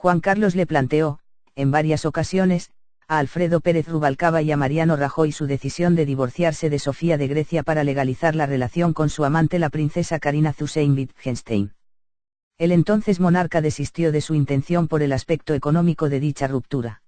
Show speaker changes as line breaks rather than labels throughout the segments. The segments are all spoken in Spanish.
Juan Carlos le planteó, en varias ocasiones, a Alfredo Pérez Rubalcaba y a Mariano Rajoy su decisión de divorciarse de Sofía de Grecia para legalizar la relación con su amante la princesa Carina Thyssen-Wittgenstein. El entonces monarca desistió de su intención por el aspecto económico de dicha ruptura.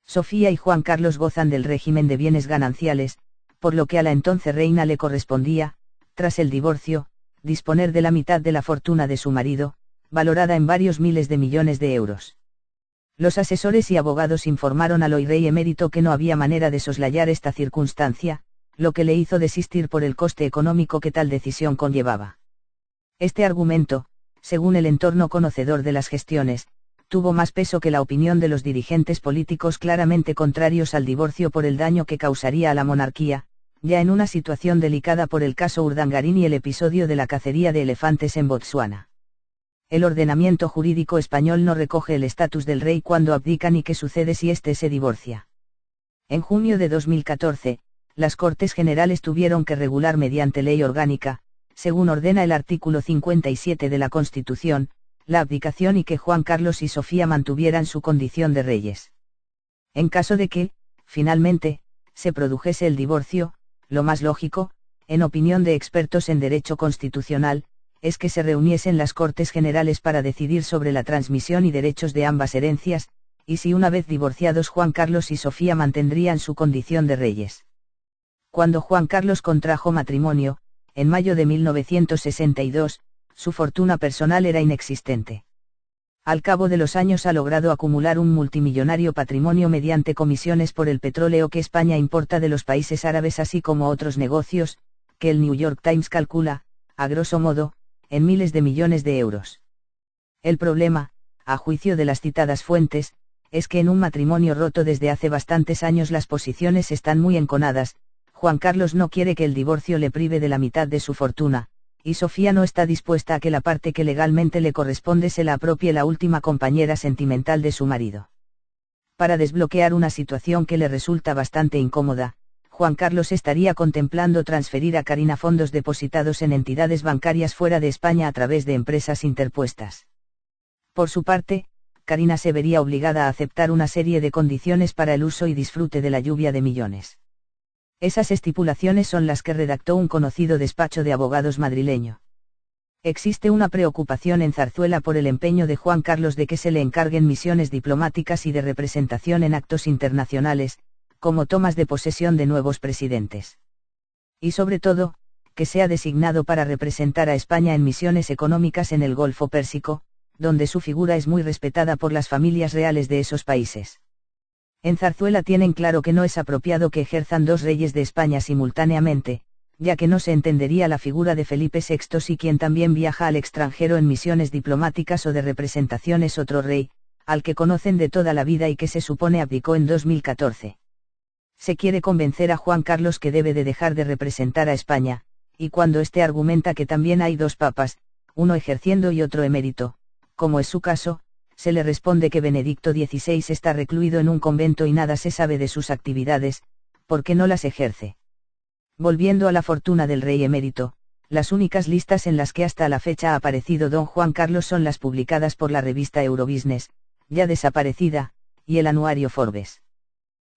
Sofía y Juan Carlos gozan del régimen de bienes gananciales, por lo que a la entonces reina le correspondía, tras el divorcio, disponer de la mitad de la fortuna de su marido, valorada en varios miles de millones de euros. Los asesores y abogados informaron al hoy rey emérito que no había manera de soslayar esta circunstancia, lo que le hizo desistir por el coste económico que tal decisión conllevaba. Este argumento, según el entorno conocedor de las gestiones, tuvo más peso que la opinión de los dirigentes políticos claramente contrarios al divorcio por el daño que causaría a la monarquía, ya en una situación delicada por el caso Urdangarín y el episodio de la cacería de elefantes en Botsuana. El ordenamiento jurídico español no recoge el estatus del rey cuando abdica ni qué sucede si éste se divorcia. En junio de 2014, las Cortes Generales tuvieron que regular mediante ley orgánica, según ordena el artículo 57 de la Constitución, la abdicación y que Juan Carlos y Sofía mantuvieran su condición de reyes. En caso de que, finalmente, se produjese el divorcio, lo más lógico, en opinión de expertos en derecho constitucional, es que se reuniesen las Cortes Generales para decidir sobre la transmisión y derechos de ambas herencias, y si una vez divorciados Juan Carlos y Sofía mantendrían su condición de reyes. Cuando Juan Carlos contrajo matrimonio, en mayo de 1962, su fortuna personal era inexistente. Al cabo de los años ha logrado acumular un multimillonario patrimonio mediante comisiones por el petróleo que España importa de los países árabes así como otros negocios, que el New York Times calcula, a grosso modo, en miles de millones de euros. El problema, a juicio de las citadas fuentes, es que en un matrimonio roto desde hace bastantes años las posiciones están muy enconadas. Juan Carlos no quiere que el divorcio le prive de la mitad de su fortuna, y Sofía no está dispuesta a que la parte que legalmente le corresponde se la apropie la última compañera sentimental de su marido. Para desbloquear una situación que le resulta bastante incómoda, Juan Carlos estaría contemplando transferir a Carina fondos depositados en entidades bancarias fuera de España a través de empresas interpuestas. Por su parte, Carina se vería obligada a aceptar una serie de condiciones para el uso y disfrute de la lluvia de millones. Esas estipulaciones son las que redactó un conocido despacho de abogados madrileño. Existe una preocupación en Zarzuela por el empeño de Juan Carlos de que se le encarguen misiones diplomáticas y de representación en actos internacionales, como tomas de posesión de nuevos presidentes. Y sobre todo, que sea designado para representar a España en misiones económicas en el Golfo Pérsico, donde su figura es muy respetada por las familias reales de esos países. En Zarzuela tienen claro que no es apropiado que ejerzan dos reyes de España simultáneamente, ya que no se entendería la figura de Felipe VI si quien también viaja al extranjero en misiones diplomáticas o de representación es otro rey, al que conocen de toda la vida y que se supone abdicó en 2014. Se quiere convencer a Juan Carlos que debe de dejar de representar a España, y cuando éste argumenta que también hay dos papas, uno ejerciendo y otro emérito, como es su caso, se le responde que Benedicto XVI está recluido en un convento y nada se sabe de sus actividades, porque no las ejerce. Volviendo a la fortuna del rey emérito, las únicas listas en las que hasta la fecha ha aparecido don Juan Carlos son las publicadas por la revista Eurobusiness, ya desaparecida, y el anuario Forbes.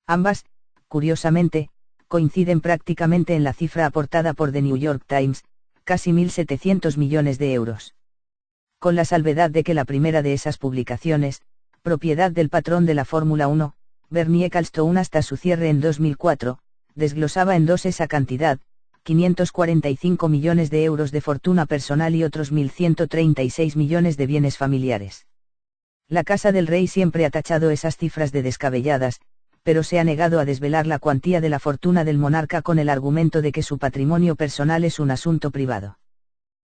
Ambas, curiosamente, coinciden prácticamente en la cifra aportada por The New York Times, casi 1.700 millones de euros. Con la salvedad de que la primera de esas publicaciones, propiedad del patrón de la Fórmula 1, Bernie Ecclestone hasta su cierre en 2004, desglosaba en dos esa cantidad, 545 millones de euros de fortuna personal y otros 1.136 millones de bienes familiares. La Casa del Rey siempre ha tachado esas cifras de descabelladas, pero se ha negado a desvelar la cuantía de la fortuna del monarca con el argumento de que su patrimonio personal es un asunto privado.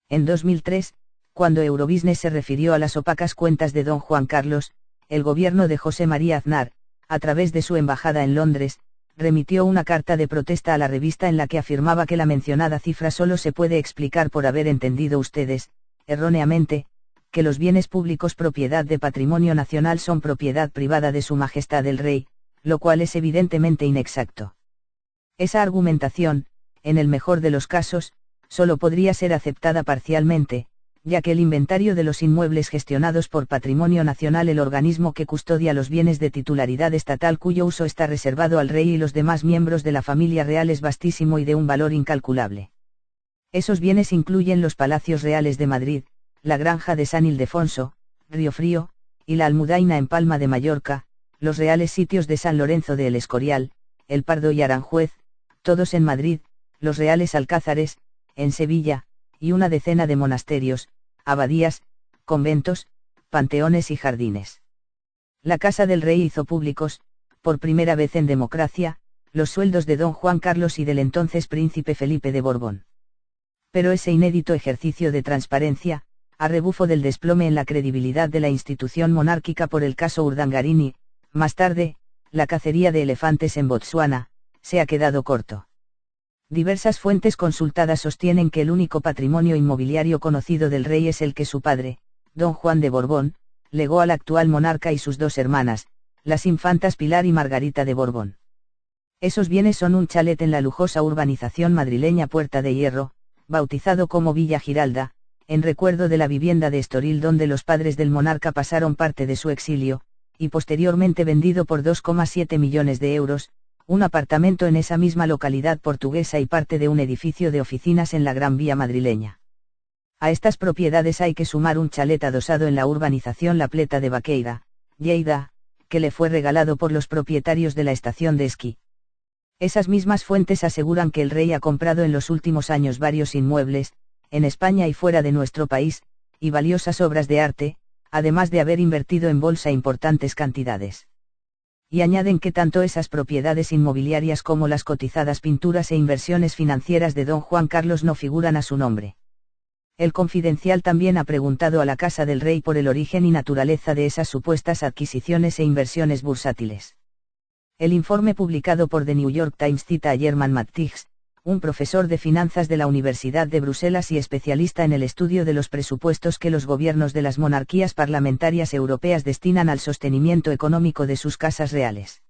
En 2003, cuando Eurobusiness se refirió a las opacas cuentas de don Juan Carlos, el gobierno de José María Aznar, a través de su embajada en Londres, remitió una carta de protesta a la revista en la que afirmaba que la mencionada cifra solo se puede explicar por haber entendido ustedes, erróneamente, que los bienes públicos propiedad de patrimonio nacional son propiedad privada de Su Majestad el Rey, lo cual es evidentemente inexacto. Esa argumentación, en el mejor de los casos, solo podría ser aceptada parcialmente, ya que el inventario de los inmuebles gestionados por Patrimonio Nacional, el organismo que custodia los bienes de titularidad estatal cuyo uso está reservado al rey y los demás miembros de la familia real, es vastísimo y de un valor incalculable. Esos bienes incluyen los palacios reales de Madrid, la granja de San Ildefonso, Río Frío, y la Almudaina en Palma de Mallorca, los reales sitios de San Lorenzo de El Escorial, El Pardo y Aranjuez, todos en Madrid, los reales alcázares, en Sevilla, y una decena de monasterios, abadías, conventos, panteones y jardines. La Casa del Rey hizo públicos, por primera vez en democracia, los sueldos de don Juan Carlos y del entonces príncipe Felipe de Borbón. Pero ese inédito ejercicio de transparencia, a rebufo del desplome en la credibilidad de la institución monárquica por el caso Urdangarín, más tarde, la cacería de elefantes en Botsuana, se ha quedado corto. Diversas fuentes consultadas sostienen que el único patrimonio inmobiliario conocido del rey es el que su padre, don Juan de Borbón, legó al actual monarca y sus dos hermanas, las infantas Pilar y Margarita de Borbón. Esos bienes son un chalet en la lujosa urbanización madrileña Puerta de Hierro, bautizado como Villa Giralda, en recuerdo de la vivienda de Estoril donde los padres del monarca pasaron parte de su exilio, y posteriormente vendido por 2,7 millones de euros, un apartamento en esa misma localidad portuguesa y parte de un edificio de oficinas en la Gran Vía madrileña. A estas propiedades hay que sumar un chalet adosado en la urbanización La Pleta de Baqueira, Lleida, que le fue regalado por los propietarios de la estación de esquí. Esas mismas fuentes aseguran que el rey ha comprado en los últimos años varios inmuebles, en España y fuera de nuestro país, y valiosas obras de arte, además de haber invertido en bolsa importantes cantidades. Y añaden que tanto esas propiedades inmobiliarias como las cotizadas pinturas e inversiones financieras de don Juan Carlos no figuran a su nombre. El Confidencial también ha preguntado a la Casa del Rey por el origen y naturaleza de esas supuestas adquisiciones e inversiones bursátiles. El informe publicado por The New York Times cita a German Matthijs, un profesor de finanzas de la Universidad de Bruselas y especialista en el estudio de los presupuestos que los gobiernos de las monarquías parlamentarias europeas destinan al sostenimiento económico de sus casas reales.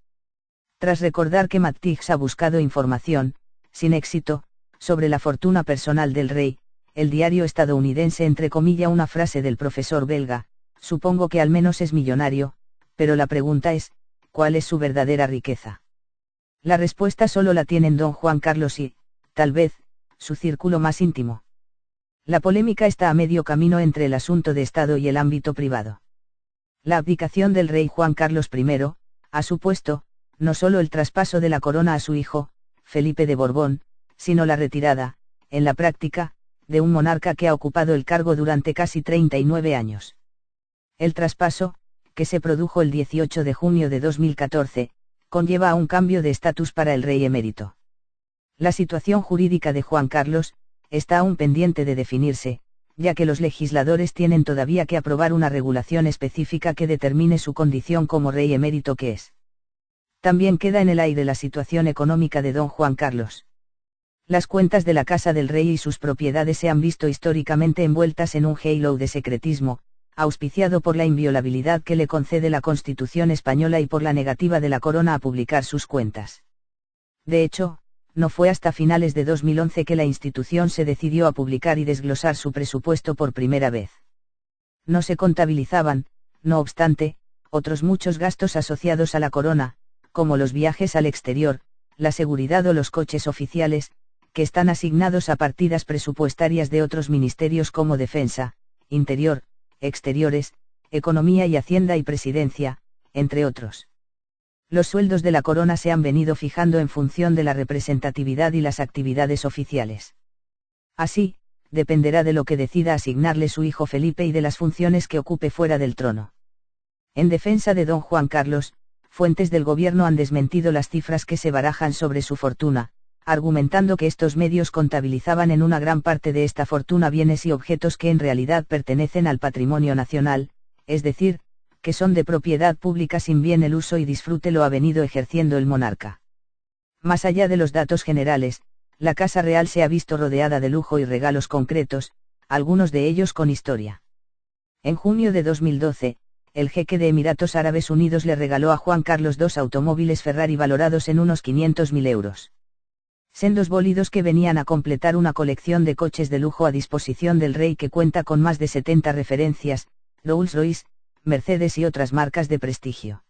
Tras recordar que Matthijs ha buscado información, sin éxito, sobre la fortuna personal del rey, el diario estadounidense entrecomilla una frase del profesor belga: supongo que al menos es millonario, pero la pregunta es, ¿cuál es su verdadera riqueza? La respuesta solo la tienen don Juan Carlos y, tal vez, su círculo más íntimo. La polémica está a medio camino entre el asunto de Estado y el ámbito privado. La abdicación del rey Juan Carlos I, ha supuesto, no solo el traspaso de la corona a su hijo, Felipe de Borbón, sino la retirada, en la práctica, de un monarca que ha ocupado el cargo durante casi 39 años. El traspaso, que se produjo el 18 de junio de 2014, conlleva a un cambio de estatus para el rey emérito. La situación jurídica de Juan Carlos está aún pendiente de definirse, ya que los legisladores tienen todavía que aprobar una regulación específica que determine su condición como rey emérito que es. También queda en el aire la situación económica de don Juan Carlos. Las cuentas de la Casa del Rey y sus propiedades se han visto históricamente envueltas en un halo de secretismo, auspiciado por la inviolabilidad que le concede la Constitución española y por la negativa de la Corona a publicar sus cuentas. De hecho, no fue hasta finales de 2011 que la institución se decidió a publicar y desglosar su presupuesto por primera vez. No se contabilizaban, no obstante, otros muchos gastos asociados a la Corona, como los viajes al exterior, la seguridad o los coches oficiales, que están asignados a partidas presupuestarias de otros ministerios como Defensa, Interior, Exteriores, Economía y Hacienda y Presidencia, entre otros. Los sueldos de la Corona se han venido fijando en función de la representatividad y las actividades oficiales. Así, dependerá de lo que decida asignarle su hijo Felipe y de las funciones que ocupe fuera del trono. En defensa de don Juan Carlos, fuentes del gobierno han desmentido las cifras que se barajan sobre su fortuna, argumentando que estos medios contabilizaban en una gran parte de esta fortuna bienes y objetos que en realidad pertenecen al patrimonio nacional, es decir, que son de propiedad pública sin bien el uso y disfrute lo ha venido ejerciendo el monarca. Más allá de los datos generales, la Casa Real se ha visto rodeada de lujo y regalos concretos, algunos de ellos con historia. En junio de 2012, el jeque de Emiratos Árabes Unidos le regaló a Juan Carlos 2 automóviles Ferrari valorados en unos 500.000 euros. Sendos bólidos que venían a completar una colección de coches de lujo a disposición del rey que cuenta con más de 70 referencias, Rolls-Royce, Mercedes y otras marcas de prestigio.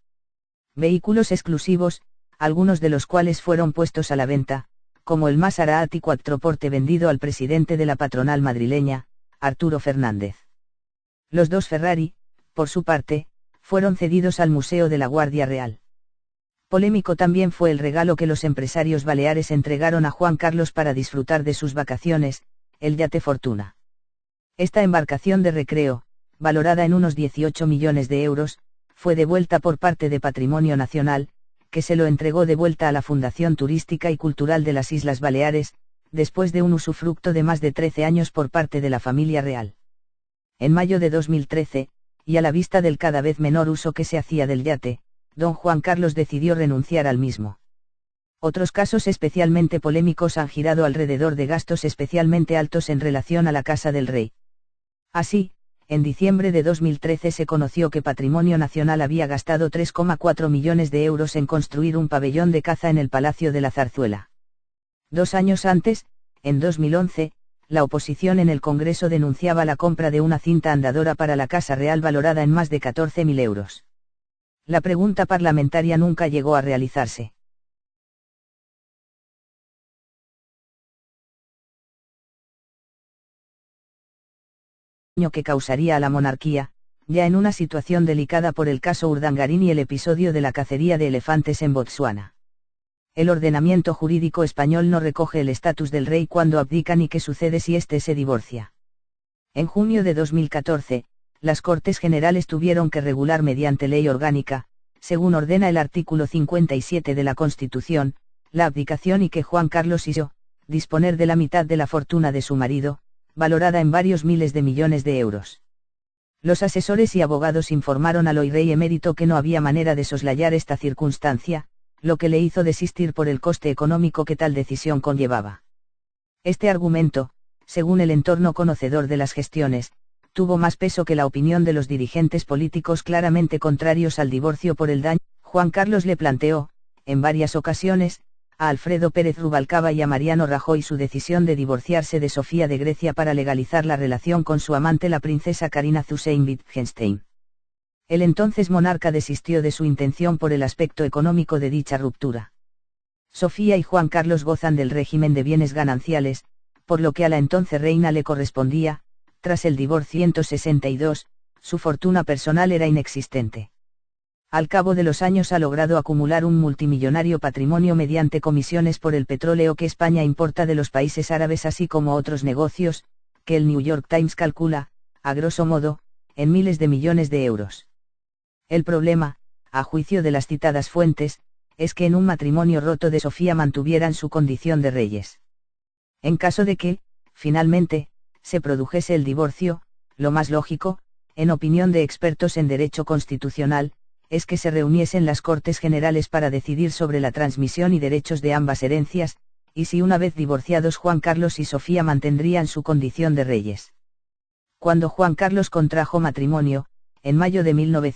Vehículos exclusivos, algunos de los cuales fueron puestos a la venta, como el Maserati Quattroporte vendido al presidente de la patronal madrileña, Arturo Fernández. Los dos Ferrari, por su parte, fueron cedidos al Museo de la Guardia Real. Polémico también fue el regalo que los empresarios baleares entregaron a Juan Carlos para disfrutar de sus vacaciones, el yate Fortuna. Esta embarcación de recreo, valorada en unos 18 millones de euros, fue devuelta por parte de Patrimonio Nacional, que se lo entregó de vuelta a la Fundación Turística y Cultural de las Islas Baleares, después de un usufructo de más de 13 años por parte de la familia real. En mayo de 2013, y a la vista del cada vez menor uso que se hacía del yate, don Juan Carlos decidió renunciar al mismo. Otros casos especialmente polémicos han girado alrededor de gastos especialmente altos en relación a la casa del rey. Así, en diciembre de 2013 se conoció que Patrimonio Nacional había gastado 3,4 millones de euros en construir un pabellón de caza en el Palacio de la Zarzuela. 2 años antes, en 2011, la oposición en el Congreso denunciaba la compra de una cinta andadora para la Casa Real valorada en más de 14.000 euros. La pregunta parlamentaria nunca llegó a realizarse. Que causaría a la monarquía, ya en una situación delicada por el caso Urdangarín y el episodio de la cacería de elefantes en Botsuana. El ordenamiento jurídico español no recoge el estatus del rey cuando abdica ni qué sucede si éste se divorcia. En junio de 2014, las Cortes Generales tuvieron que regular mediante ley orgánica, según ordena el artículo 57 de la Constitución, la abdicación y que Juan Carlos hizo, disponer de la mitad de la fortuna de su marido, valorada en varios miles de millones de euros. Los asesores y abogados informaron al hoy rey emérito que no había manera de soslayar esta circunstancia, lo que le hizo desistir por el coste económico que tal decisión conllevaba. Este argumento, según el entorno conocedor de las gestiones, tuvo más peso que la opinión de los dirigentes políticos claramente contrarios al divorcio por el daño. Juan Carlos le planteó, en varias ocasiones, a Alfredo Pérez Rubalcaba y a Mariano Rajoy su decisión de divorciarse de Sofía de Grecia para legalizar la relación con su amante la princesa Carina Thyssen-Wittgenstein. El entonces monarca desistió de su intención por el aspecto económico de dicha ruptura. Sofía y Juan Carlos gozan del régimen de bienes gananciales, por lo que a la entonces reina le correspondía, tras el divorcio 162, su fortuna personal era inexistente. Al cabo de los años ha logrado acumular un multimillonario patrimonio mediante comisiones por el petróleo que España importa de los países árabes así como otros negocios, que el New York Times calcula, a grosso modo, en miles de millones de euros. El problema, a juicio de las citadas fuentes, es que en un matrimonio roto de Sofía mantuvieran su condición de reyes. En caso de que, finalmente, se produjese el divorcio, lo más lógico, en opinión de expertos en derecho constitucional, es que se reuniesen las Cortes Generales para decidir sobre la transmisión y derechos de ambas herencias, y si una vez divorciados Juan Carlos y Sofía mantendrían su condición de reyes. Cuando Juan Carlos contrajo matrimonio, en mayo de 1900,